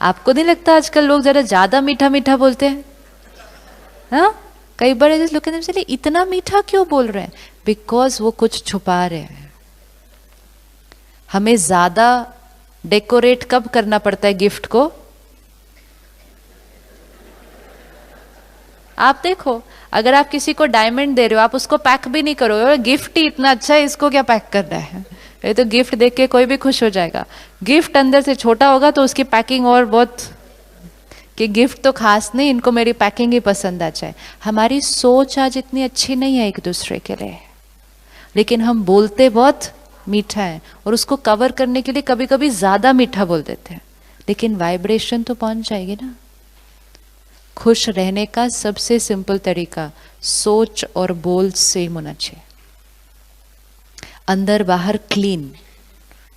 आपको नहीं लगता आजकल लोग जरा ज्यादा मीठा मीठा बोलते हैं? हाँ, कई बार ऐसे लोग कहते हैं चलिए इतना मीठा क्यों बोल रहे हैं? बिकॉज वो कुछ छुपा रहे हैं। हमें ज्यादा डेकोरेट कब करना पड़ता है गिफ्ट को? आप देखो, अगर आप किसी को डायमंड दे रहे हो, आप उसको पैक भी नहीं करोगे, गिफ्ट ही इतना अच्छा है, इसको क्या पैक करना है? ये तो गिफ्ट देख के कोई भी खुश हो जाएगा। गिफ्ट अंदर से छोटा होगा तो उसकी पैकिंग और बहुत, कि गिफ्ट तो खास नहीं, इनको मेरी पैकिंग ही पसंद आ जाए। हमारी सोच आज इतनी अच्छी नहीं है एक दूसरे के लिए, लेकिन हम बोलते बहुत मीठा है और उसको कवर करने के लिए कभी कभी ज्यादा मीठा बोल देते हैं, लेकिन वाइब्रेशन तो पहुंच जाएगी ना। खुश रहने का सबसे सिंपल तरीका सोच और बोल सेम होना चाहिए, अंदर बाहर क्लीन,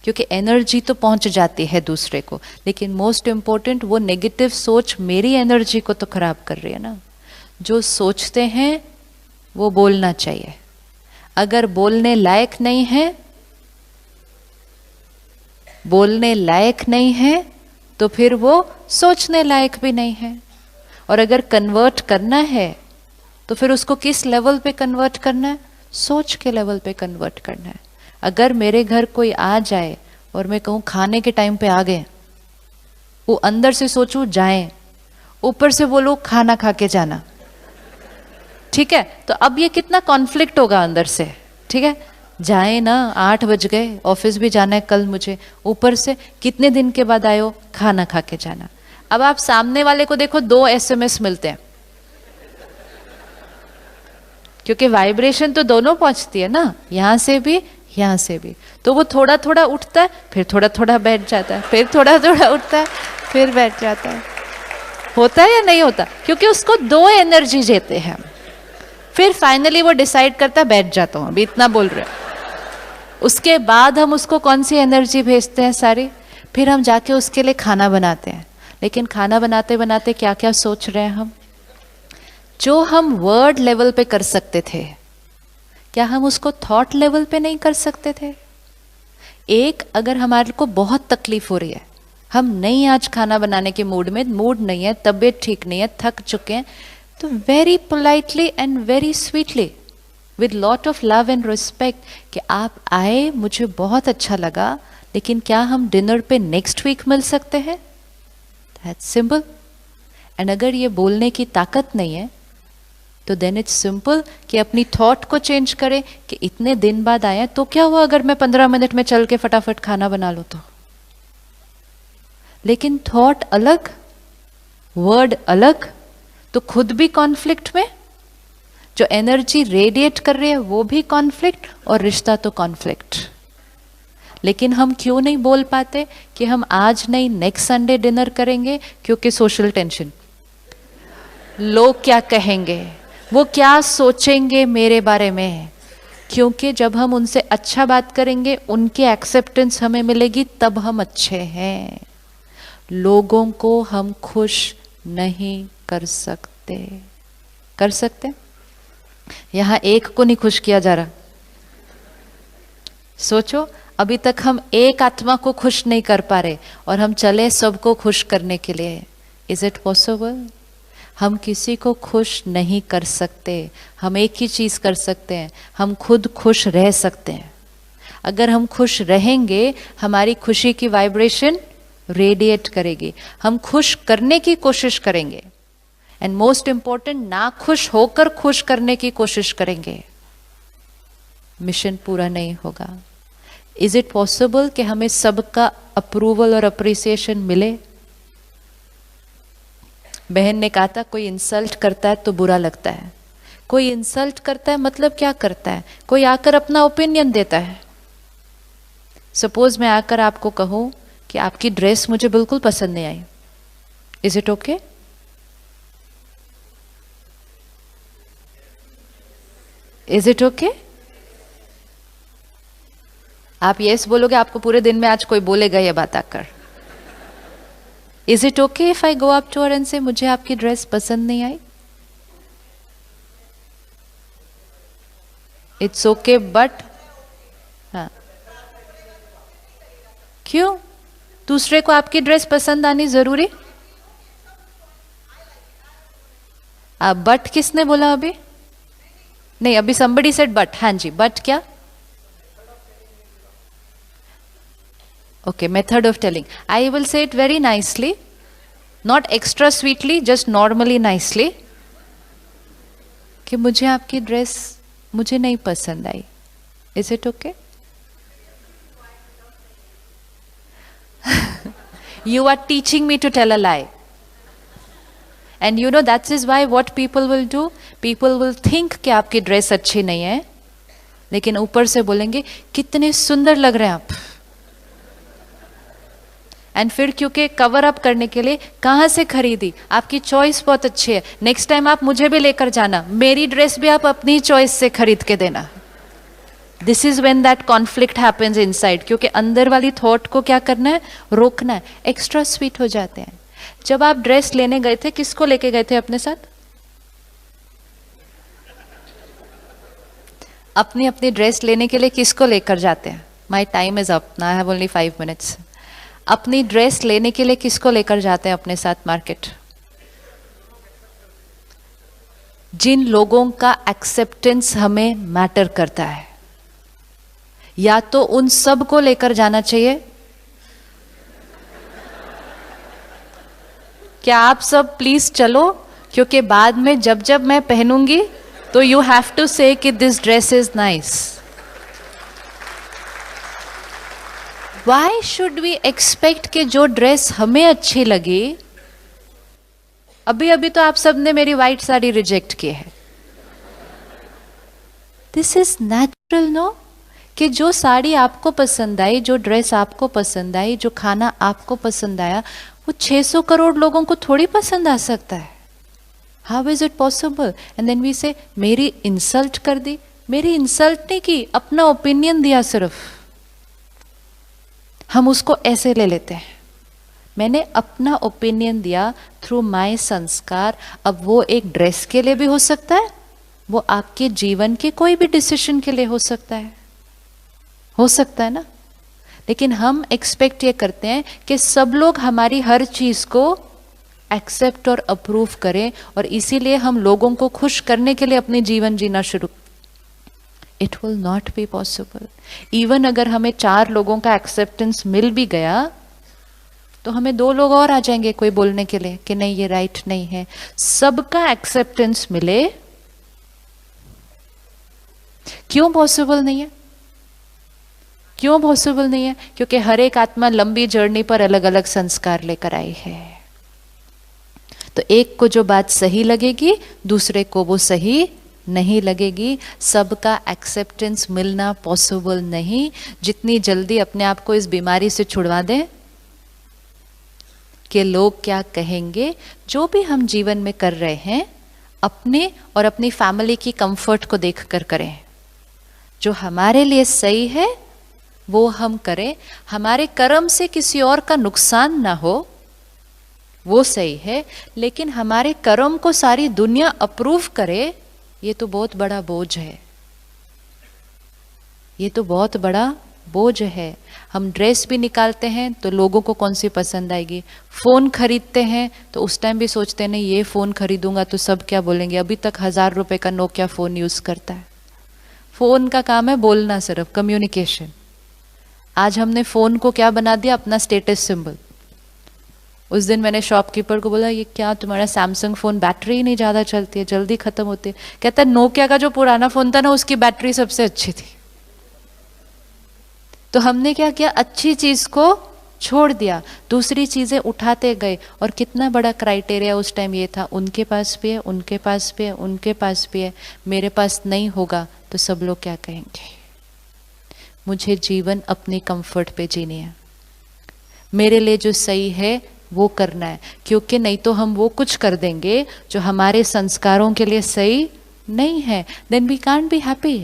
क्योंकि एनर्जी तो पहुंच जाती है दूसरे को, लेकिन मोस्ट इंपॉर्टेंट वो नेगेटिव सोच मेरी एनर्जी को तो खराब कर रही है ना। जो सोचते हैं वो बोलना चाहिए, अगर बोलने लायक नहीं है, बोलने लायक नहीं है तो फिर वो सोचने लायक भी नहीं है। और अगर कन्वर्ट करना है तो फिर उसको किस लेवल पे कन्वर्ट करना है? सोच के लेवल पे कन्वर्ट करना है। अगर मेरे घर कोई आ जाए और मैं कहूँ खाने के टाइम पे आ गए, वो अंदर से सोचूं जाएं, ऊपर से बोलो खाना खा के जाना, ठीक है? तो अब ये कितना कॉन्फ्लिक्ट होगा अंदर से, ठीक है? जाए ना, 8 बज गए, ऑफिस भी जाना है कल मुझे, ऊपर से कितने दिन के बाद आए हो, खाना खा के जाना। अब आप सामने वाले को देखो, 2 SMS मिलते हैं, क्योंकि वाइब्रेशन तो दोनों पहुंचती है ना, यहां से भी यहां से भी। तो वो थोड़ा थोड़ा उठता है, फिर थोड़ा थोड़ा बैठ जाता है, फिर थोड़ा थोड़ा उठता है, फिर बैठ जाता है। होता है या नहीं होता? क्योंकि उसको 2 एनर्जी देते हैं। फिर फाइनली वो डिसाइड करता है बैठ जाता हूं, अभी इतना बोल रहे हैं। उसके बाद हम उसको कौन सी एनर्जी भेजते हैं सारी? फिर हम जाके उसके लिए खाना बनाते हैं, लेकिन खाना बनाते बनाते क्या क्या सोच रहे हैं हम? जो हम वर्ड लेवल पे कर सकते थे, क्या हम उसको थॉट लेवल पे नहीं कर सकते थे? एक, अगर हमारे को बहुत तकलीफ हो रही है, हम नहीं आज खाना बनाने के मूड में, मूड नहीं है, तबीयत ठीक नहीं है, थक चुके हैं, तो very politely and very sweetly with lot of love and respect कि आप आए, मुझे बहुत अच्छा लगा, लेकिन क्या हम डिनर पे नेक्स्ट वीक मिल सकते हैं? That's simple. एंड अगर ये बोलने की ताकत नहीं है तो देन इट्स सिंपल कि अपनी थॉट को चेंज करें कि इतने दिन बाद आया तो क्या हुआ अगर मैं 15 मिनट में चल के फटाफट खाना बना लूं तो? लेकिन थॉट अलग, वर्ड अलग, तो खुद भी कॉन्फ्लिक्ट में, जो एनर्जी रेडिएट कर रही है वो भी कॉन्फ्लिक्ट, और रिश्ता तो कॉन्फ्लिक्ट। लेकिन हम क्यों नहीं बोल पाते कि हम आज नहीं नेक्स्ट संडे डिनर करेंगे? क्योंकि सोशल टेंशन, लोग क्या कहेंगे, वो क्या सोचेंगे मेरे बारे में। क्योंकि जब हम उनसे अच्छा बात करेंगे, उनकी एक्सेप्टेंस हमें मिलेगी, तब हम अच्छे हैं। लोगों को हम खुश नहीं कर सकते। कर सकते? यहां एक को नहीं खुश किया जा रहा। सोचो, अभी तक हम एक आत्मा को खुश नहीं कर पा रहे और हम चले सबको खुश करने के लिए। Is it possible? हम किसी को खुश नहीं कर सकते। हम एक ही चीज कर सकते हैं, हम खुद खुश रह सकते हैं। अगर हम खुश रहेंगे, हमारी खुशी की वाइब्रेशन रेडिएट करेगी, हम खुश करने की कोशिश करेंगे, एंड मोस्ट इंपॉर्टेंट, ना खुश होकर खुश करने की कोशिश करेंगे, मिशन पूरा नहीं होगा। इज इट पॉसिबल कि हमें सबका अप्रूवल और अप्रिसिएशन मिले? बहन ने कहा था कोई इंसल्ट करता है तो बुरा लगता है। कोई इंसल्ट करता है मतलब क्या करता है? कोई आकर अपना ओपिनियन देता है। सपोज मैं आकर आपको कहूं कि आपकी ड्रेस मुझे बिल्कुल पसंद नहीं आई, is it okay? Is it okay? आप यस बोलोगे, आपको पूरे दिन में आज कोई बोलेगा ये बात आकर। Is it okay if I go up to her and say मुझे आपकी ड्रेस पसंद नहीं आई? इट्स ओके, बट हाँ, क्यों? दूसरे को आपकी ड्रेस पसंद आनी जरूरी? बट किसने बोला अभी? नहीं, अभी somebody said बट. हाँ जी, बट क्या? Okay, method of telling. I will say it very nicely, not extra sweetly, just normally nicely. कि मुझे आपकी ड्रेस मुझे नहीं पसंद आई. Is it okay? You are teaching me to tell a lie. And you know that is why what people will do? People will think कि आपकी dress अच्छी नहीं है, लेकिन ऊपर से बोलेंगे कितने सुंदर लग रहे हैं आप. एंड फिर क्योंकि कवर अप करने के लिए कहाँ से खरीदी, आपकी चॉइस बहुत अच्छी है, नेक्स्ट टाइम आप मुझे भी लेकर जाना, मेरी ड्रेस भी आप अपनी चॉइस से खरीद के देना. This is when that conflict happens inside, क्योंकि अंदर वाली थॉट को क्या करना है, रोकना है. एक्स्ट्रा स्वीट हो जाते हैं. जब आप ड्रेस लेने गए थे, किसको लेके गए थे अपने साथ? अपनी अपनी ड्रेस लेने के लिए किसको लेकर जाते हैं? My time is up, I have only 5 minutes. अपनी ड्रेस लेने के लिए किसको लेकर जाते हैं अपने साथ मार्केट? जिन लोगों का एक्सेप्टेंस हमें मैटर करता है. या तो उन सब को लेकर जाना चाहिए. क्या आप सब प्लीज चलो, क्योंकि बाद में जब जब मैं पहनूंगी तो यू हैव टू से कि this dress is nice. Why should we expect कि जो ड्रेस हमें अच्छी लगी, अभी अभी तो आप सब ने मेरी व्हाइट साड़ी रिजेक्ट की है. दिस इज नेचुरल नो, कि जो साड़ी आपको पसंद आई, जो ड्रेस आपको पसंद आई, जो खाना आपको पसंद आया, वो 600 करोड़ लोगों को थोड़ी पसंद आ सकता है. How is it possible? And then we say मेरी इंसल्ट कर दी. मेरी इंसल्ट नहीं की, अपना ओपिनियन दिया सिर्फ. हम उसको ऐसे ले लेते हैं, मैंने अपना ओपिनियन दिया थ्रू माय संस्कार. अब वो एक ड्रेस के लिए भी हो सकता है, वो आपके जीवन के कोई भी डिसीजन के लिए हो सकता है ना. लेकिन हम एक्सपेक्ट ये करते हैं कि सब लोग हमारी हर चीज को एक्सेप्ट और अप्रूव करें, और इसीलिए हम लोगों को खुश करने के लिए अपने जीवन जीना शुरू. It will not be possible. Even अगर हमें 4 लोगों का एक्सेप्टेंस मिल भी गया, तो हमें 2 लोग और आ जाएंगे कोई बोलने के लिए कि नहीं ये राइट नहीं है. सबका एक्सेप्टेंस मिले, क्यों पॉसिबल नहीं है? क्यों पॉसिबल नहीं है? क्योंकि हर एक आत्मा लंबी जर्नी पर अलग अलग संस्कार लेकर आई है. तो एक को जो बात सही लगेगी, दूसरे को वो सही नहीं लगेगी. सबका एक्सेप्टेंस मिलना पॉसिबल नहीं. जितनी जल्दी अपने आप को इस बीमारी से छुड़वा दें कि लोग क्या कहेंगे, जो भी हम जीवन में कर रहे हैं अपने और अपनी फैमिली की कंफर्ट को देखकर करें. जो हमारे लिए सही है वो हम करें. हमारे कर्म से किसी और का नुकसान ना हो, वो सही है. लेकिन हमारे कर्म को सारी दुनिया अप्रूव करे, ये तो बहुत बड़ा बोझ है. ये तो बहुत बड़ा बोझ है. हम ड्रेस भी निकालते हैं तो लोगों को कौन सी पसंद आएगी. फोन खरीदते हैं तो उस टाइम भी सोचते हैं नहीं ये फोन खरीदूंगा तो सब क्या बोलेंगे. अभी तक 1000 रुपए का नोकिया फोन यूज करता है. फोन का काम है बोलना, सिर्फ कम्युनिकेशन. आज हमने फोन को क्या बना दिया, अपना स्टेटस सिंबल. उस दिन मैंने शॉपकीपर को बोला ये क्या तुम्हारा सैमसंग फोन बैटरी ही नहीं ज्यादा चलती है, जल्दी खत्म होती है. कहता है नोकिया का जो पुराना फोन था ना उसकी बैटरी सबसे अच्छी थी. तो हमने क्या किया, अच्छी चीज को छोड़ दिया, दूसरी चीजें उठाते गए. और कितना बड़ा क्राइटेरिया उस टाइम ये था, उनके पास भी है, उनके पास भी है, उनके पास भी है, मेरे पास नहीं होगा तो सब लोग क्या कहेंगे. मुझे जीवन अपनी कंफर्ट पे जीनी है. मेरे लिए जो सही है वो करना है, क्योंकि नहीं तो हम वो कुछ कर देंगे जो हमारे संस्कारों के लिए सही नहीं है. Then we can't be happy.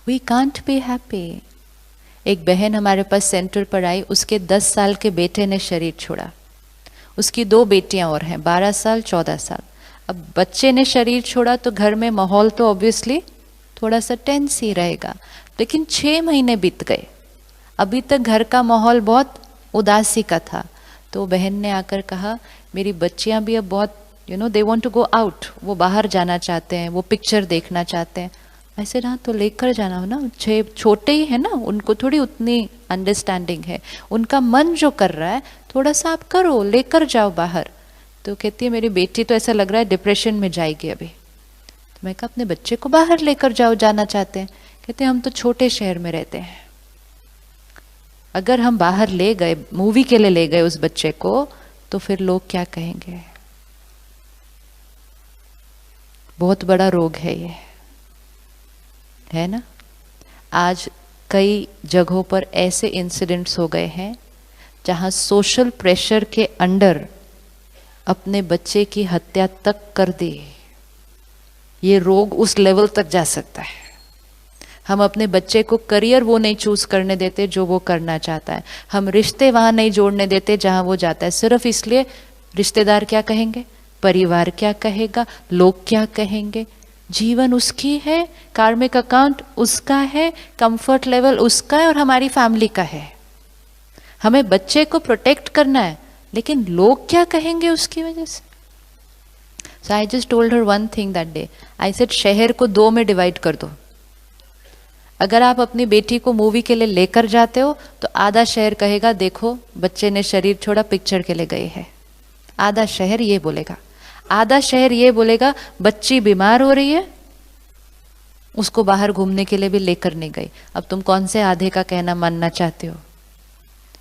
We can't be happy. एक बहन हमारे पास सेंटर पर आई, उसके 10 साल के बेटे ने शरीर छोड़ा. उसकी 2 बेटियां और हैं, 12 साल 14 साल. अब बच्चे ने शरीर छोड़ा तो घर में माहौल तो ऑब्वियसली थोड़ा सा टेंस ही रहेगा. लेकिन 6 महीने बीत गए. अभी तक घर का माहौल बहुत उदासी का था। तो बहन ने आकर कहा मेरी बच्चियां भी अब बहुत they want to go out, वो बाहर जाना चाहते हैं, वो पिक्चर देखना चाहते हैं। ऐसे ना तो लेकर जाना हो ना, छोटे ही है ना, उनको थोड़ी उतनी अंडरस्टैंडिंग है, उनका मन जो कर रहा है थोड़ा सा आप करो, लेकर जाओ बाहर। तो कहती है मेरी बेटी तो ऐसा लग रहा है डिप्रेशन में जाएगी अभी। तो मैं कहा अपने बच्चे को बाहर लेकर जाओ, जाना चाहते हैं। कहते हम तो छोटे शहर में रहते हैं, अगर हम बाहर ले गए, मूवी के लिए ले गए उस बच्चे को, तो फिर लोग क्या कहेंगे। बहुत बड़ा रोग है ये, है ना। आज कई जगहों पर ऐसे इंसिडेंट्स हो गए हैं जहां सोशल प्रेशर के अंडर अपने बच्चे की हत्या तक कर दी। ये रोग उस लेवल तक जा सकता है। हम अपने बच्चे को करियर वो नहीं चूज करने देते जो वो करना चाहता है, हम रिश्ते वहां नहीं जोड़ने देते जहां वो जाता है, सिर्फ इसलिए रिश्तेदार क्या कहेंगे, परिवार क्या कहेगा, लोग क्या कहेंगे। जीवन उसकी है, कार्मिक अकाउंट उसका है, कंफर्ट लेवल उसका है और हमारी फैमिली का है। हमें बच्चे को प्रोटेक्ट करना है, लेकिन लोग क्या कहेंगे उसकी वजह से। So I just told her one thing that day, I said शहर को 2 में डिवाइड कर दो। अगर आप अपनी बेटी को मूवी के लिए लेकर जाते हो तो आधा शहर कहेगा देखो बच्चे ने शरीर छोड़ा, पिक्चर के लिए गए हैं। आधा शहर ये बोलेगा, आधा शहर ये बोलेगा बच्ची बीमार हो रही है, उसको बाहर घूमने के लिए भी लेकर नहीं गई। अब तुम कौन से आधे का कहना मानना चाहते हो।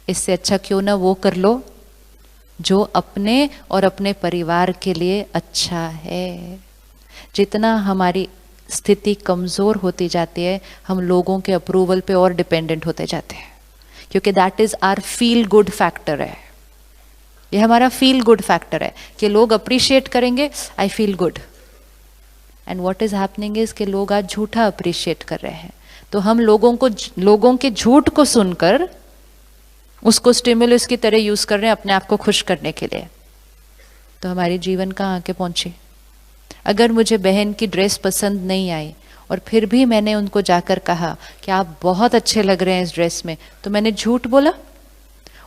इससे अच्छा क्यों ना वो कर लो जो अपने और अपने परिवार के लिए अच्छा है। जितना हमारी स्थिति कमजोर होती जाती है, हम लोगों के अप्रूवल पे और डिपेंडेंट होते जाते हैं, क्योंकि that is our feel good factor है। ये हमारा फील गुड फैक्टर है कि लोग अप्रिशिएट करेंगे, I feel good. And what is happening is कि लोग आज झूठा अप्रिशिएट कर रहे हैं। तो हम लोगों के झूठ को सुनकर उसको स्टिमुलस की तरह यूज कर रहे हैं अपने आप को खुश करने के लिए। तो हमारी जीवन कहाँ आके पहुंची। अगर मुझे बहन की ड्रेस पसंद नहीं आई और फिर भी मैंने उनको जाकर कहा कि आप बहुत अच्छे लग रहे हैं इस ड्रेस में, तो मैंने झूठ बोला,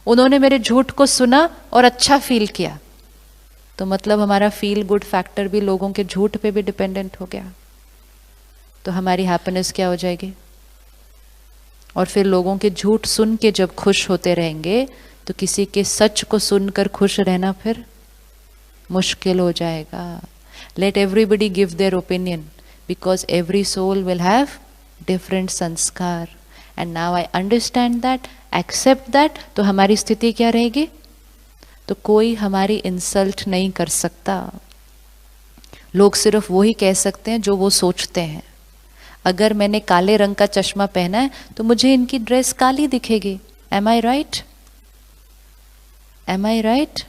उन्होंने मेरे झूठ को सुना और अच्छा फील किया, तो मतलब हमारा फील गुड फैक्टर भी लोगों के झूठ पे भी डिपेंडेंट हो गया। तो हमारी हैप्पीनेस क्या हो जाएगी। और फिर लोगों के झूठ सुन के जब खुश होते रहेंगे तो किसी के सच को सुनकर खुश रहना फिर मुश्किल हो जाएगा। Let everybody give their opinion because every soul will have different sanskar. And now I understand that, accept that. तो हमारी स्थिति क्या रहेगी। तो कोई हमारी इंसल्ट नहीं कर सकता। लोग सिर्फ वही कह सकते हैं जो वो सोचते हैं। अगर मैंने काले रंग का चश्मा पहना है तो मुझे इनकी ड्रेस काली दिखेगी। Am I right? Am I right?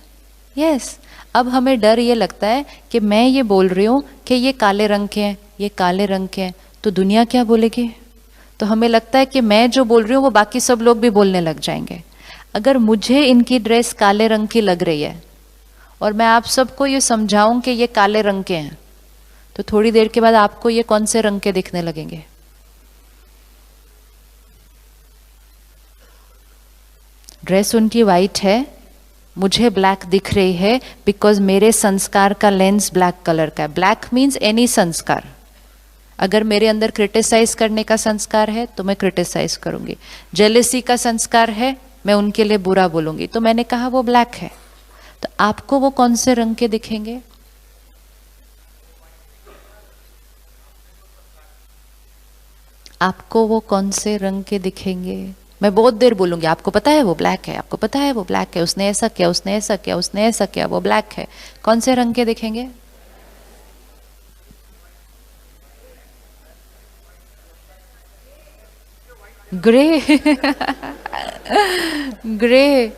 Yes. अब हमें डर ये लगता है कि मैं ये बोल रही हूँ कि ये काले रंग के हैं, ये काले रंग के हैं, तो दुनिया क्या बोलेगी। तो हमें लगता है कि मैं जो बोल रही हूँ वो बाकी सब लोग भी बोलने लग जाएंगे। अगर मुझे इनकी ड्रेस काले रंग की लग रही है और मैं आप सबको ये समझाऊं कि ये काले रंग के हैं, तो थोड़ी देर के बाद आपको ये कौन से रंग के दिखने लगेंगे। ड्रेस उनकी वाइट है, मुझे ब्लैक दिख रही है बिकॉज मेरे संस्कार का लेंस ब्लैक कलर का है। ब्लैक मीन्स एनी संस्कार। अगर मेरे अंदर क्रिटिसाइज करने का संस्कार है तो मैं क्रिटिसाइज करूंगी, जेलेसी का संस्कार है मैं उनके लिए बुरा बोलूंगी, तो मैंने कहा वो ब्लैक है। तो आपको वो कौन से रंग के दिखेंगे। आपको वो कौन से रंग के दिखेंगे। मैं बहुत देर बोलूंगी आपको पता है वो ब्लैक है, आपको पता है वो ब्लैक है, उसने ऐसा किया, उसने ऐसा किया, उसने ऐसा किया, वो ब्लैक है। कौन से रंग के दिखेंगे। Grey grey.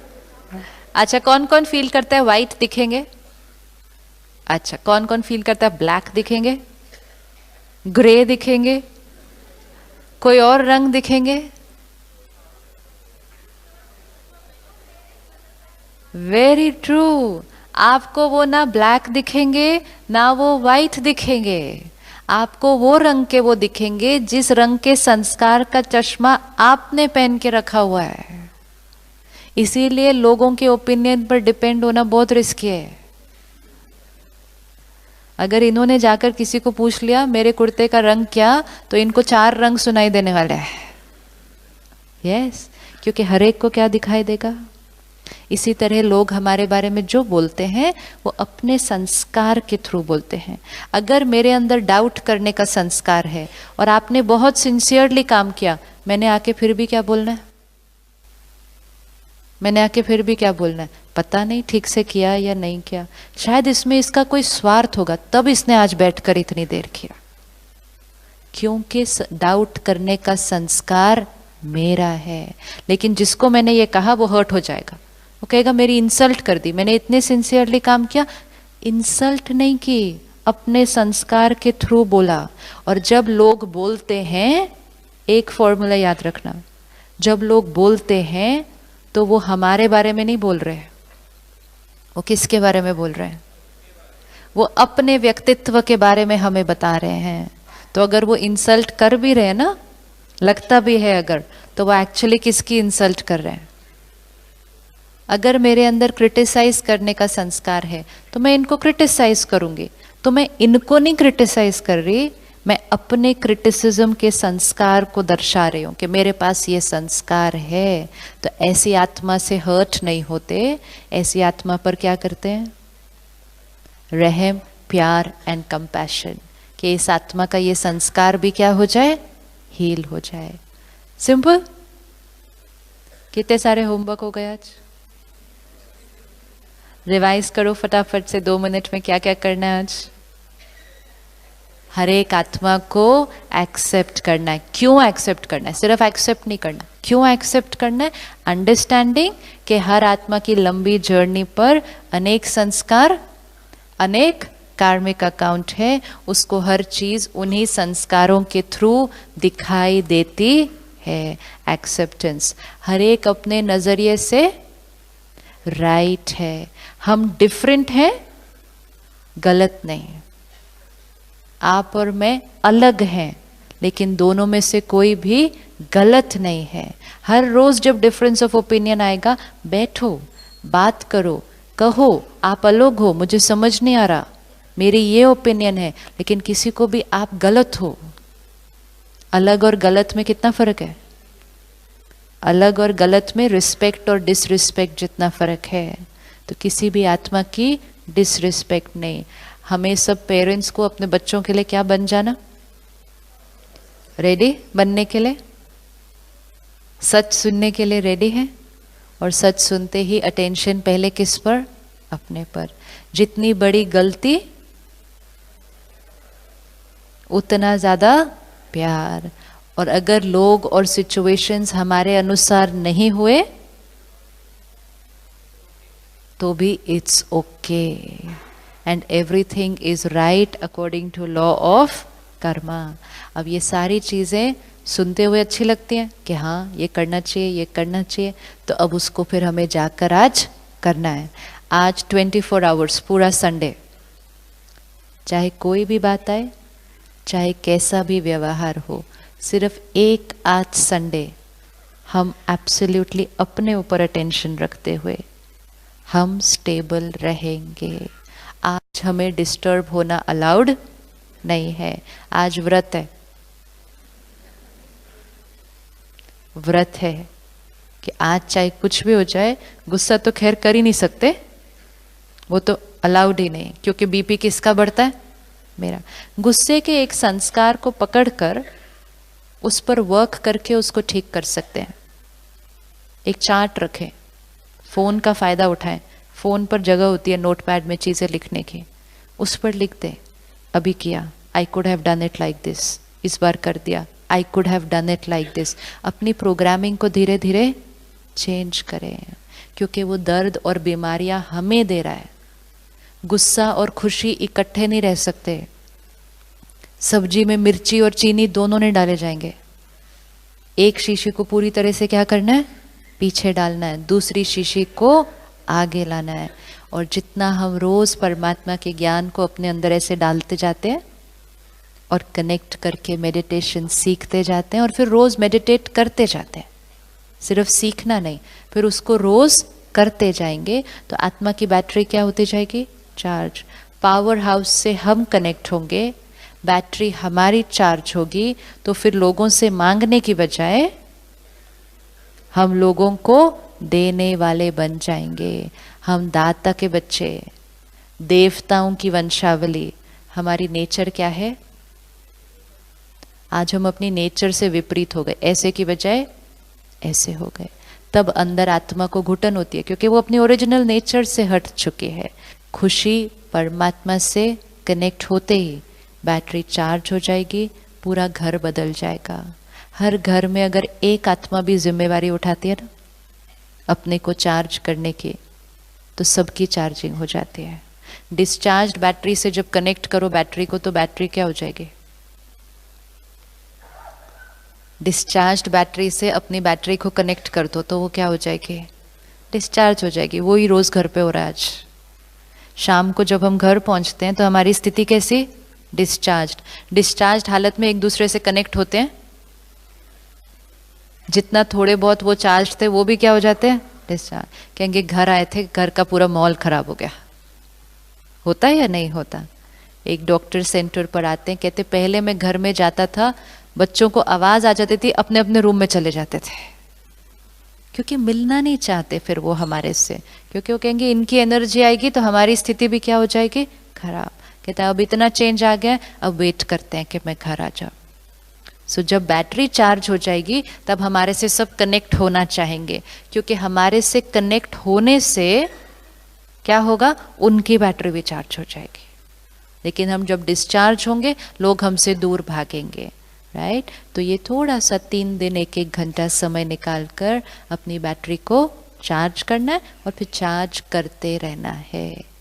अच्छा कौन कौन फील करता है व्हाइट दिखेंगे। अच्छा कौन कौन फील करता है ब्लैक दिखेंगे, ग्रे दिखेंगे, कोई और रंग दिखेंगे। Very true. आपको वो ना ब्लैक दिखेंगे ना वो व्हाइट दिखेंगे, आपको वो रंग के वो दिखेंगे जिस रंग के संस्कार का चश्मा आपने पहन के रखा हुआ है। इसीलिए लोगों के ओपिनियन पर डिपेंड होना बहुत रिस्की है। अगर इन्होंने जाकर किसी को पूछ लिया मेरे कुर्ते का रंग क्या, तो इनको 4 रंग सुनाई देने वाले हैं। यस, क्योंकि हर एक को क्या दिखाई देगा। इसी तरह लोग हमारे बारे में जो बोलते हैं वो अपने संस्कार के थ्रू बोलते हैं। अगर मेरे अंदर डाउट करने का संस्कार है और आपने बहुत सिंसियरली काम किया, मैंने आके फिर भी क्या बोलना है? मैंने आके फिर भी क्या बोलना है? पता नहीं ठीक से किया या नहीं किया, शायद इसमें इसका कोई स्वार्थ होगा, तब इसने आज बैठकर इतनी देर किया। क्योंकि डाउट करने का संस्कार मेरा है। लेकिन जिसको मैंने ये कहा वो हर्ट हो जाएगा, वो कहेगा मेरी इंसल्ट कर दी, मैंने इतने सिंसियरली काम किया। इंसल्ट नहीं की, अपने संस्कार के थ्रू बोला। और जब लोग बोलते हैं, एक फॉर्मूला याद रखना, जब लोग बोलते हैं तो वो हमारे बारे में नहीं बोल रहे, वो किसके बारे में बोल रहे हैं? वो अपने व्यक्तित्व के बारे में हमें बता रहे हैं। तो अगर वो इंसल्ट कर भी रहे हैं ना, लगता भी है अगर, तो वो एक्चुअली किसकी इंसल्ट कर रहे हैं? अगर मेरे अंदर क्रिटिसाइज करने का संस्कार है तो मैं इनको क्रिटिसाइज करूंगी। तो मैं इनको नहीं क्रिटिसाइज कर रही, मैं अपने क्रिटिसिज्म के संस्कार को दर्शा रही हूँ कि मेरे पास ये संस्कार है। तो ऐसी आत्मा से हर्ट नहीं होते। ऐसी आत्मा पर क्या करते हैं? रहम, प्यार एंड कंपैशन, कि इस आत्मा का ये संस्कार भी क्या हो जाए? हील हो जाए। सिंपल। कितने सारे होमवर्क हो गए आज? रिवाइज करो फटाफट से 2 मिनट में क्या क्या करना है आज। हर एक आत्मा को एक्सेप्ट करना है। क्यों एक्सेप्ट करना है? सिर्फ एक्सेप्ट नहीं करना, क्यों एक्सेप्ट करना है? अंडरस्टैंडिंग कि हर आत्मा की लंबी जर्नी पर अनेक संस्कार, अनेक कार्मिक अकाउंट है, उसको हर चीज उन्हीं संस्कारों के थ्रू दिखाई देती है। एक्सेप्टेंस। हर एक अपने नजरिए से राइट है। हम डिफरेंट हैं, गलत नहीं। आप और मैं अलग हैं, लेकिन दोनों में से कोई भी गलत नहीं है। हर रोज जब डिफरेंस ऑफ ओपिनियन आएगा, बैठो, बात करो, कहो आप अलग हो, मुझे समझ नहीं आ रहा, मेरी ये ओपिनियन है, लेकिन किसी को भी आप गलत हो। अलग और गलत में कितना फर्क है? अलग और गलत में रिस्पेक्ट और डिसरिस्पेक्ट जितना फर्क है। तो किसी भी आत्मा की डिसरिस्पेक्ट नहीं। हमें सब पेरेंट्स को अपने बच्चों के लिए क्या बन जाना? रेडी बनने के लिए, सच सुनने के लिए रेडी है। और सच सुनते ही अटेंशन पहले किस पर? अपने पर। जितनी बड़ी गलती उतना ज्यादा प्यार। और अगर लोग और सिचुएशंस हमारे अनुसार नहीं हुए तो भी it's okay, and everything is right according to law of karma. अब ये सारी चीजें सुनते हुए अच्छी लगती हैं कि हाँ ये करना चाहिए, ये करना चाहिए, तो अब उसको फिर हमें जाकर आज करना है। आज 24 आवर्स, पूरा संडे, चाहे कोई भी बात आए, चाहे कैसा भी व्यवहार हो, सिर्फ एक आज संडे हम एब्सोल्युटली अपने ऊपर अटेंशन रखते हुए हम स्टेबल रहेंगे। आज हमें डिस्टर्ब होना अलाउड नहीं है। आज व्रत है, व्रत है कि आज चाहे कुछ भी हो जाए, गुस्सा तो खैर कर ही नहीं सकते, वो तो अलाउड ही नहीं, क्योंकि बीपी किसका बढ़ता है? मेरा। गुस्से के एक संस्कार को पकड़कर उस पर वर्क करके उसको ठीक कर सकते हैं। एक चार्ट रखें, फोन का फायदा उठाएं। फोन पर जगह होती है नोटपैड में चीजें लिखने की, उस पर लिख दें, अभी किया, I could have done it like this, इस बार कर दिया, I could have done it like this. अपनी प्रोग्रामिंग को धीरे धीरे चेंज करें, क्योंकि वो दर्द और बीमारियां हमें दे रहा है। गुस्सा और खुशी इकट्ठे नहीं रह सकते। सब्जी में मिर्ची और चीनी दोनों नहीं डाले जाएंगे। एक शीशी को पूरी तरह से क्या करना है? पीछे डालना है, दूसरी शीशी को आगे लाना है। और जितना हम रोज परमात्मा के ज्ञान को अपने अंदर ऐसे डालते जाते हैं और कनेक्ट करके मेडिटेशन सीखते जाते हैं और फिर रोज मेडिटेट करते जाते हैं। सिर्फ सीखना नहीं, फिर उसको रोज करते जाएंगे तो आत्मा की बैटरी क्या होती जाएगी? चार्ज। पावर हाउस से हम कनेक्ट होंगे, बैटरी हमारी चार्ज होगी, तो फिर लोगों से मांगने की बजाय हम लोगों को देने वाले बन जाएंगे। हम दाता के बच्चे, देवताओं की वंशावली। हमारी नेचर क्या है? आज हम अपनी नेचर से विपरीत हो गए, ऐसे की बजाय ऐसे हो गए। तब अंदर आत्मा को घुटन होती है, क्योंकि वो अपनी ओरिजिनल नेचर से हट चुके हैं। खुशी परमात्मा से कनेक्ट होते ही बैटरी चार्ज हो जाएगी, पूरा घर बदल जाएगा। हर घर में अगर एक आत्मा भी जिम्मेवारी उठाती है ना अपने को चार्ज करने की, तो सबकी चार्जिंग हो जाती है। डिस्चार्ज बैटरी से जब कनेक्ट करो बैटरी को, तो बैटरी क्या हो जाएगी? डिस्चार्ज बैटरी से अपनी बैटरी को कनेक्ट कर दो तो वो क्या हो जाएगी? डिस्चार्ज हो जाएगी। वो ही रोज घर पे हो रहा है आज। शाम को जब हम घर पहुंचते हैं तो हमारी स्थिति कैसी? डिस्चार्ज। डिस्चार्ज हालत में एक दूसरे से कनेक्ट होते हैं, जितना थोड़े बहुत वो चार्ज थे वो भी क्या हो जाते हैं? डिस्चार्ज। कहेंगे घर आए थे, घर का पूरा माहौल खराब हो गया। होता है या नहीं होता? एक डॉक्टर सेंटर पर आते हैं, कहते पहले मैं घर में जाता था, बच्चों को आवाज आ जाती थी, अपने अपने रूम में चले जाते थे, क्योंकि मिलना नहीं चाहते फिर वो हमारे से, क्योंकि वो कहेंगे इनकी एनर्जी आएगी तो हमारी स्थिति भी क्या हो जाएगी? खराब। कहता है अब इतना चेंज आ गया, अब वेट करते हैं कि मैं घर आ जाऊं। सो जब बैटरी चार्ज हो जाएगी तब हमारे से सब कनेक्ट होना चाहेंगे, क्योंकि हमारे से कनेक्ट होने से क्या होगा? उनकी बैटरी भी चार्ज हो जाएगी। लेकिन हम जब डिस्चार्ज होंगे लोग हमसे दूर भागेंगे, राइट? तो ये थोड़ा सा 3 दिन 1-1 घंटा समय निकाल कर अपनी बैटरी को चार्ज करना है और फिर चार्ज करते रहना है।